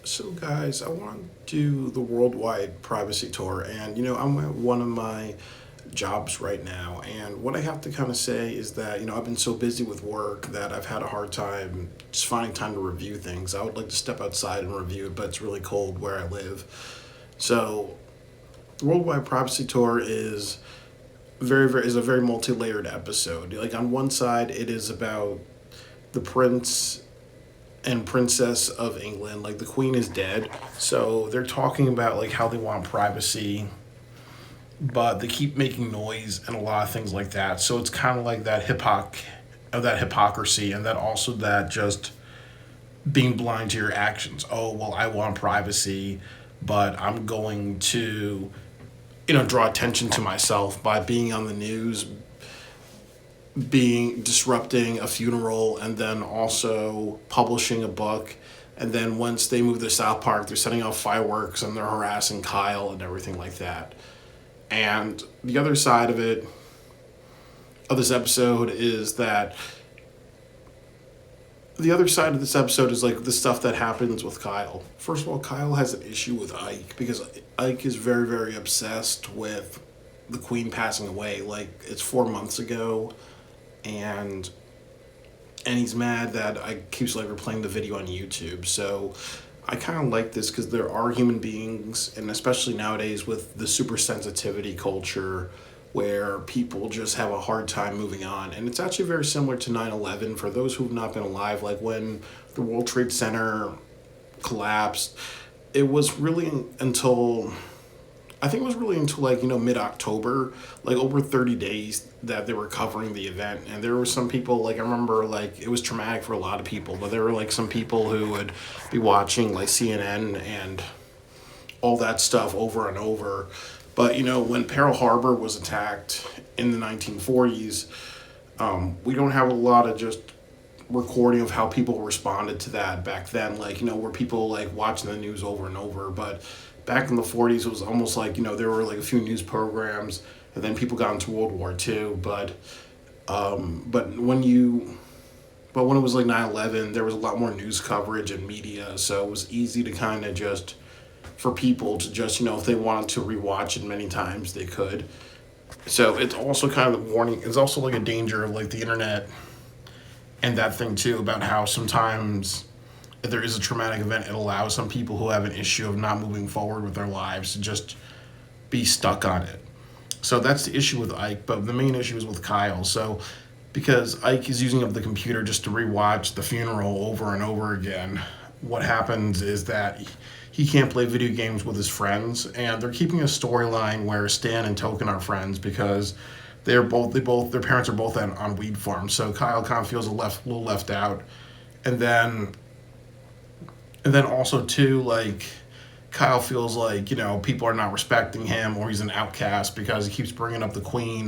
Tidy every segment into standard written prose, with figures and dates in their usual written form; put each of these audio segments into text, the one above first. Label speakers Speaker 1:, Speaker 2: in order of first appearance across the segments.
Speaker 1: So, guys, I want to do the worldwide privacy tour, and I'm at one of my jobs right now. And what I have to kind of say is that I've been so busy with work that I've had a hard time just finding time to review things. I would like to step outside and review it, but it's really cold where I live. So, the worldwide privacy tour is is a very multi-layered episode. Like on one side, it is about the prince and princess of England. Like the queen is dead, so they're talking about like how they want privacy, but they keep making noise and a lot of things like that. So it's kind of like that hypocrisy, and that also that just being blind to your actions. Oh well, I want privacy, but I'm going to draw attention to myself by being on the news, being disrupting a funeral, and then also publishing a book. And then once they move to South Park, they're setting off fireworks and they're harassing Kyle and everything like that. And the other side of it, of this episode, is that the other side of this episode is like the stuff that happens with Kyle. First of all, Kyle has an issue with Ike because Ike is very, very obsessed with the Queen passing away. Like it's 4 months ago, and he's mad that I keeps like replaying the video on YouTube. So I kind of like this because there are human beings, and especially nowadays with the super sensitivity culture, where people just have a hard time moving on. And it's actually very similar to 9/11 for those who've not been alive. Like when the World Trade Center collapsed, it was really until I think it was really until like mid October, like over 30 days that they were covering the event, and there were some people like I remember like it was traumatic for a lot of people, but there were like some people who would be watching like CNN and all that stuff over and over. But when Pearl Harbor was attacked in the 1940s, we don't have a lot of just recording of how people responded to that back then. Like were people like watching the news over and over, but back in the 40s, it was almost like there were like a few news programs, and then people got into World War II. But when it was like 9/11, there was a lot more news coverage and media, so it was easy to kind of just for people to just if they wanted to rewatch it many times they could. So it's also kind of the warning. It's also like a danger of like the internet and that thing too about how sometimes if there is a traumatic event, it allows some people who have an issue of not moving forward with their lives to just be stuck on it. So that's the issue with Ike, but the main issue is with Kyle. So because Ike is using up the computer just to rewatch the funeral over and over again, what happens is that he can't play video games with his friends, and they're keeping a storyline where Stan and Token are friends because their parents are both on weed farms. So Kyle kind of feels little left out, and then also too like Kyle feels like people are not respecting him or he's an outcast because he keeps bringing up the queen,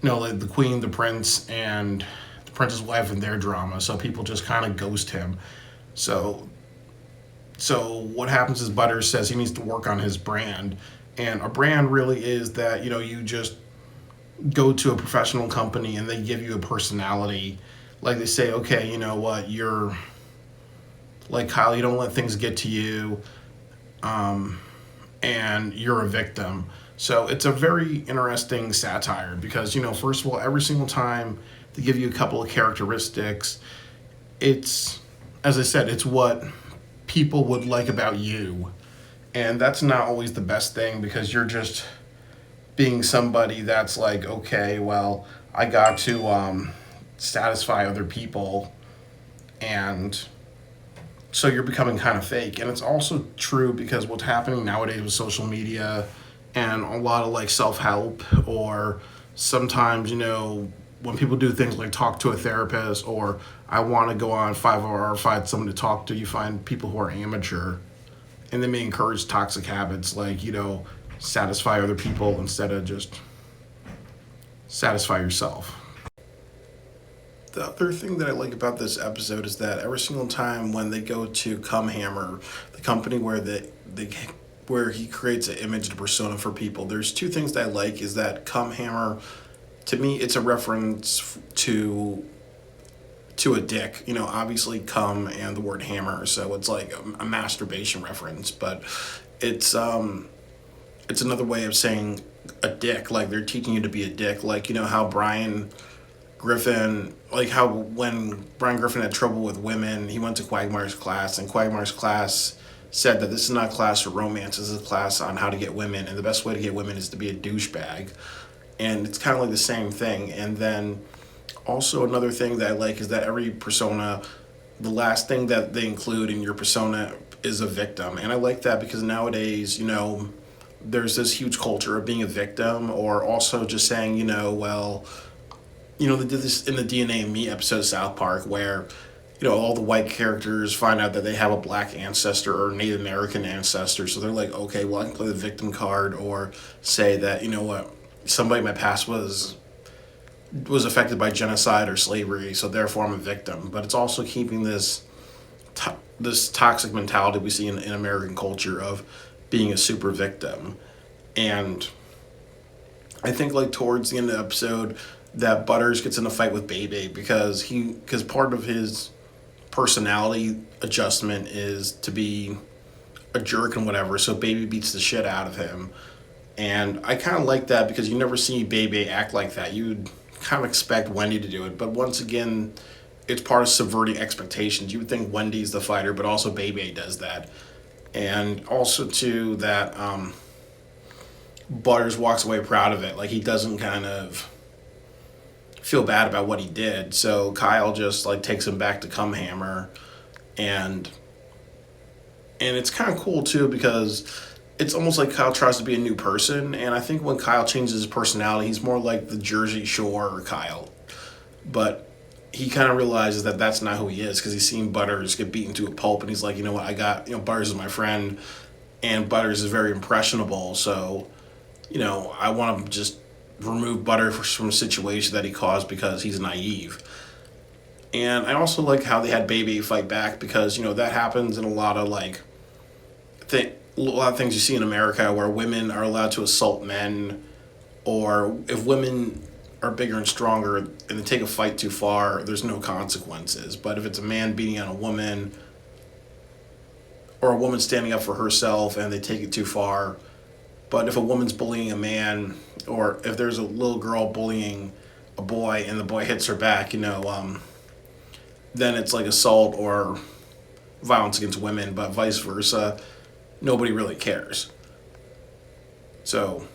Speaker 1: like the queen, the prince, and the prince's wife and their drama. So people just kind of ghost him. So what happens is Butters says he needs to work on his brand, and a brand really is that you just go to a professional company and they give you a personality. Like they say, okay, you know what, you're like Kyle, you don't let things get to you, and you're a victim. So it's a very interesting satire because first of all, every single time they give you a couple of characteristics, it's as I said, it's what people would like about you, and that's not always the best thing because you're just being somebody that's like, okay, well, I got to satisfy other people, and so you're becoming kind of fake. And it's also true because what's happening nowadays with social media and a lot of like self-help, or sometimes when people do things like talk to a therapist, or I want to go on 5 hour find someone to talk to, you find people who are amateur, and they may encourage toxic habits like satisfy other people instead of just satisfy yourself. The other thing that I like about this episode is that every single time when they go to Come Hammer, the company where where he creates an image and persona for people, there's two things that I like. Is that Come Hammer, to me, it's a reference to a dick. You know, obviously cum and the word hammer, so it's like a masturbation reference, but it's it's another way of saying a dick. Like they're teaching you to be a dick. Like you know how Brian Griffin, like how when Brian Griffin had trouble with women, he went to Quagmire's class, and Quagmire's class said that this is not a class for romance. This is a class on how to get women, and the best way to get women is to be a douchebag. And it's kind of like the same thing. And then also another thing that I like is that every persona, the last thing that they include in your persona is a victim. And I like that because nowadays, you know, there's this huge culture of being a victim, or also just saying, you know, well, you know, they did this in the DNA and Me episode of South Park where, you know, all the white characters find out that they have a black ancestor or Native American ancestor. So they're like, okay, well, I can play the victim card, or say that, you know what, somebody in my past was affected by genocide or slavery, so therefore I'm a victim. But it's also keeping this toxic mentality we see in American culture of being a super victim. And I think like towards the end of the episode that Butters gets in a fight with Bebe because part of his personality adjustment is to be a jerk and whatever, so Bebe beats the shit out of him. And I kind of like that because you never see Bebe act like that. You'd kind of expect Wendy to do it, but once again, it's part of subverting expectations. You would think Wendy's the fighter, but also Bebe does that. And also too that Butters walks away proud of it. Like he doesn't kind of feel bad about what he did. So Kyle just like takes him back to Cumhammer, and it's kind of cool too because it's almost like Kyle tries to be a new person. And I think when Kyle changes his personality, he's more like the Jersey Shore Kyle. But he kind of realizes that that's not who he is because he's seen Butters get beaten to a pulp, and he's like, you know what, I got, you know, Butters is my friend, and Butters is very impressionable, so, you know, I want to just remove Butters from a situation that he caused because he's naive. And I also like how they had Baby fight back because, you know, that happens in a lot of like a lot of things you see in America where women are allowed to assault men, or if women are bigger and stronger and they take a fight too far, there's no consequences. But if it's a man beating on a woman, or a woman standing up for herself and they take it too far, but if a woman's bullying a man, or if there's a little girl bullying a boy and the boy hits her back, you know, then it's like assault or violence against women, but vice versa, nobody really cares. So,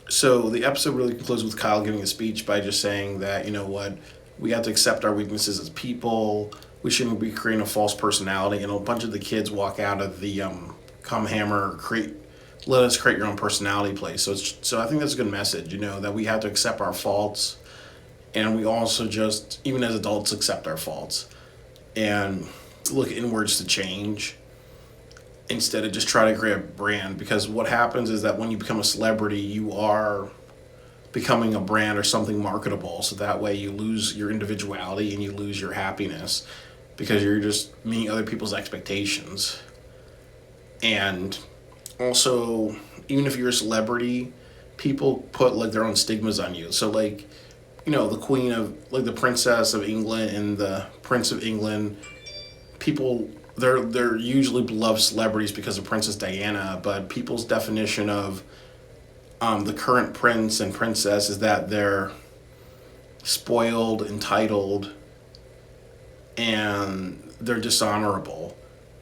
Speaker 1: so the episode really concludes with Kyle giving a speech by just saying that, you know what, we have to accept our weaknesses as people. We shouldn't be creating a false personality. And a bunch of the kids walk out of the Come Hammer, let us create your own personality place. So I think that's a good message, you know, that we have to accept our faults, and we also just, even as adults, accept our faults and look inwards to change instead of just try to create a brand. Because what happens is that when you become a celebrity, you are becoming a brand or something marketable. So that way you lose your individuality and you lose your happiness because you're just meeting other people's expectations. And also, even if you're a celebrity, people put like their own stigmas on you. So like, you know, the queen of, like the princess of England and the prince of England, people, they're usually beloved celebrities because of Princess Diana, but people's definition of the current prince and princess is that they're spoiled, entitled, and they're dishonorable.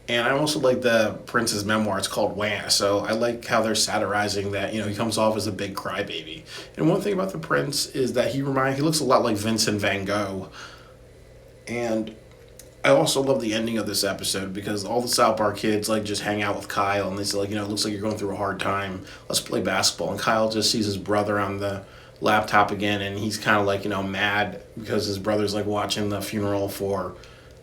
Speaker 1: And I also like the prince's memoir. It's called Wah. So I like how they're satirizing that, you know, he comes off as a big crybaby. And one thing about the prince is that he looks a lot like Vincent van Gogh. And I also love the ending of this episode because all the South Park kids like just hang out with Kyle and they say like, you know, it looks like you're going through a hard time. Let's play basketball. And Kyle just sees his brother on the laptop again, and he's kind of like, you know, mad because his brother's like watching the funeral for,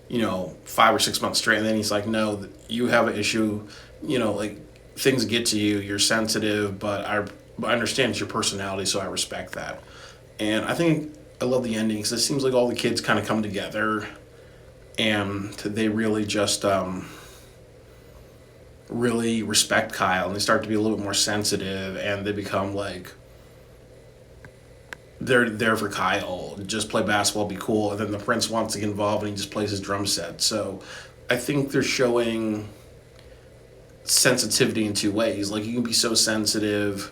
Speaker 1: you know, 5 or 6 months straight. And then he's like, no, you have an issue, you know, like things get to you, you're sensitive, but I understand it's your personality, so I respect that. And I think I love the ending because it seems like all the kids kind of come together and they really just really respect Kyle, and they start to be a little bit more sensitive, and they become like they're there for Kyle, just play basketball, be cool, and then the prince wants to get involved and he just plays his drum set. So I think they're showing sensitivity in two ways. Like, you can be so sensitive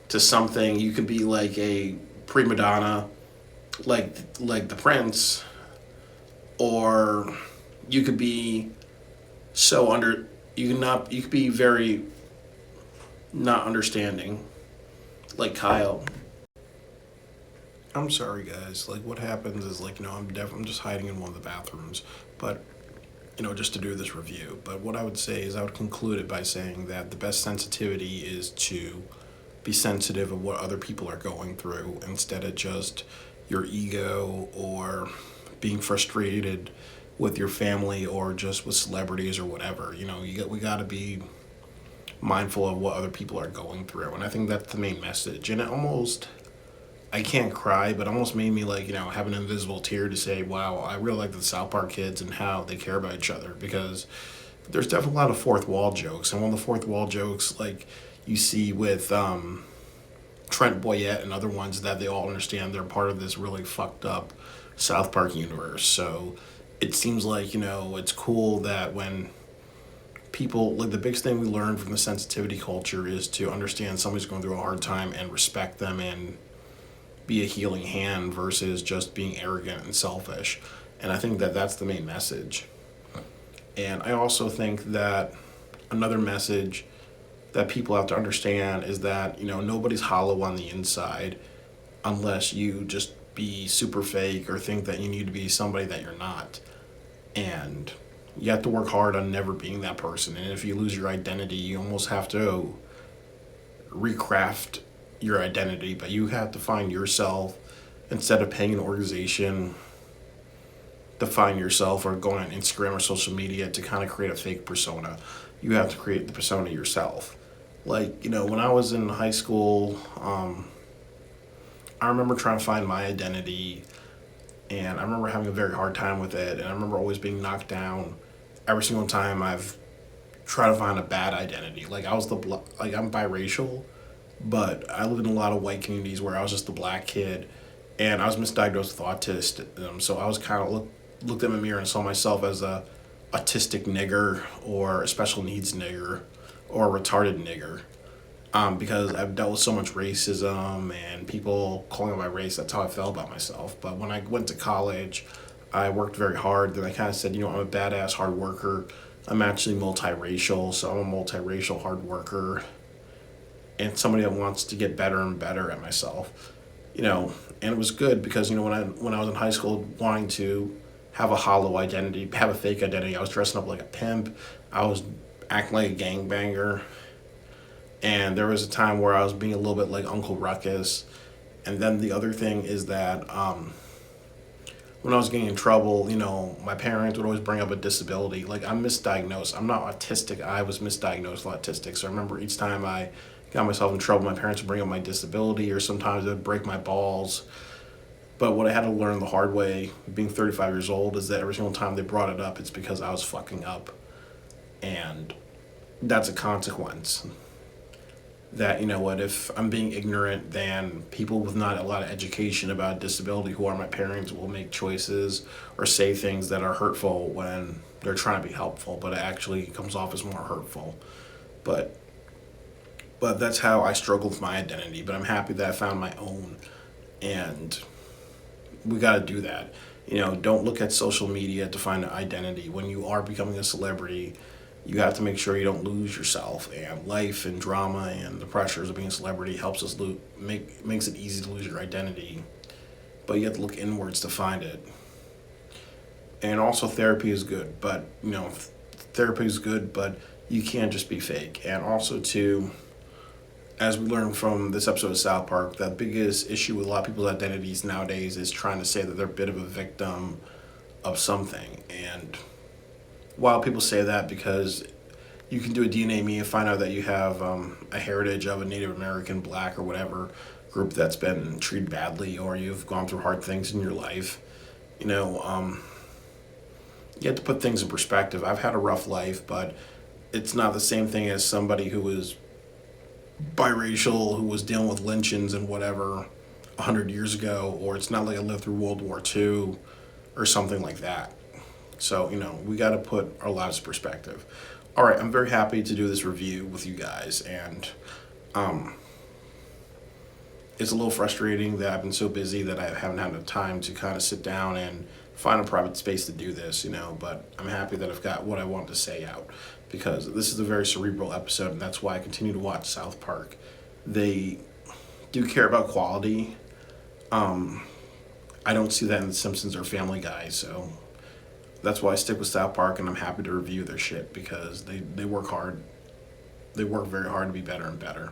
Speaker 1: to something, you could be like a prima donna, like the prince, or you could be so under you could be very not understanding, like Kyle. I'm sorry, guys. Like, what happens is, like, I'm just hiding in one of the bathrooms, but just to do this review. But what I would say is, I would conclude it by saying that the best sensitivity is to be sensitive of what other people are going through instead of just your ego or being frustrated with your family or just with celebrities or whatever. We got to be mindful of what other people are going through, and I think that's the main message. And it almost, I can't cry, but almost made me, like, have an invisible tear to say, wow, I really like the South Park kids and how they care about each other, because there's definitely a lot of fourth wall jokes. And one of the fourth wall jokes, like, you see with Trent Boyette and other ones, that they all understand they're part of this really fucked up South Park universe. So it seems like, it's cool that when people, like, the biggest thing we learn from the sensitivity culture is to understand somebody's going through a hard time and respect them and be a healing hand versus just being arrogant and selfish. And I think that that's the main message. And I also think that another message that people have to understand is that, nobody's hollow on the inside unless you just be super fake or think that you need to be somebody that you're not. And you have to work hard on never being that person. And if you lose your identity, you almost have to recraft your identity, but you have to find yourself instead of paying an organization to find yourself or going on Instagram or social media to kind of create a fake persona. You have to create the persona yourself. Like, when I was in high school, I remember trying to find my identity, and I remember having a very hard time with it, and I remember always being knocked down every single time I've tried to find a bad identity. Like, I'm biracial, but I lived in a lot of white communities where I was just a black kid, and I was misdiagnosed with autism. So I was kind of looked in the mirror and saw myself as a autistic nigger or a special needs nigger or a retarded nigger, because I've dealt with so much racism and people calling out my race. That's how I felt about myself. But when I went to college, I worked very hard. Then I kind of said, I'm a badass hard worker. I'm actually multiracial, so I'm a multiracial hard worker and somebody that wants to get better and better at myself. And it was good because, when I was in high school wanting to have a hollow identity, have a fake identity, I was dressing up like a pimp, I was acting like a gangbanger, and there was a time where I was being a little bit like Uncle Ruckus. And then the other thing is that when I was getting in trouble, my parents would always bring up a disability. Like, I'm misdiagnosed. I'm not autistic. I was misdiagnosed with autistic. So I remember each time I got myself in trouble, my parents would bring up my disability, or sometimes they'd break my balls. But what I had to learn the hard way, being 35 years old, is that every single time they brought it up, it's because I was fucking up. And that's a consequence. That, if I'm being ignorant, then people with not a lot of education about disability, who are my parents, will make choices or say things that are hurtful when they're trying to be helpful, but it actually comes off as more hurtful. But that's how I struggle with my identity. But I'm happy that I found my own, and we got to do that. Don't look at social media to find an identity. When you are becoming a celebrity, you have to make sure you don't lose yourself. And life and drama and the pressures of being a celebrity helps us makes it easy to lose your identity. But you have to look inwards to find it. And also, therapy is good, but you can't just be fake. And also, too, as we learned from this episode of South Park, the biggest issue with a lot of people's identities nowadays is trying to say that they're a bit of a victim of something. And while people say that, because you can do a DNA me and find out that you have a heritage of a Native American, black, or whatever group that's been treated badly, or you've gone through hard things in your life, you have to put things in perspective. I've had a rough life, but it's not the same thing as somebody who was biracial, who was dealing with lynchings and whatever, 100 years ago, or it's not like I lived through World War II or something like that. So, we got to put our lives in perspective. All right, I'm very happy to do this review with you guys, and it's a little frustrating that I've been so busy that I haven't had enough time to kind of sit down and find a private space to do this, but I'm happy that I've got what I want to say out, because this is a very cerebral episode, and that's why I continue to watch South Park. They do care about quality. I don't see that in The Simpsons or Family Guy, so that's why I stick with South Park, and I'm happy to review their shit, because they work hard. They work very hard to be better and better.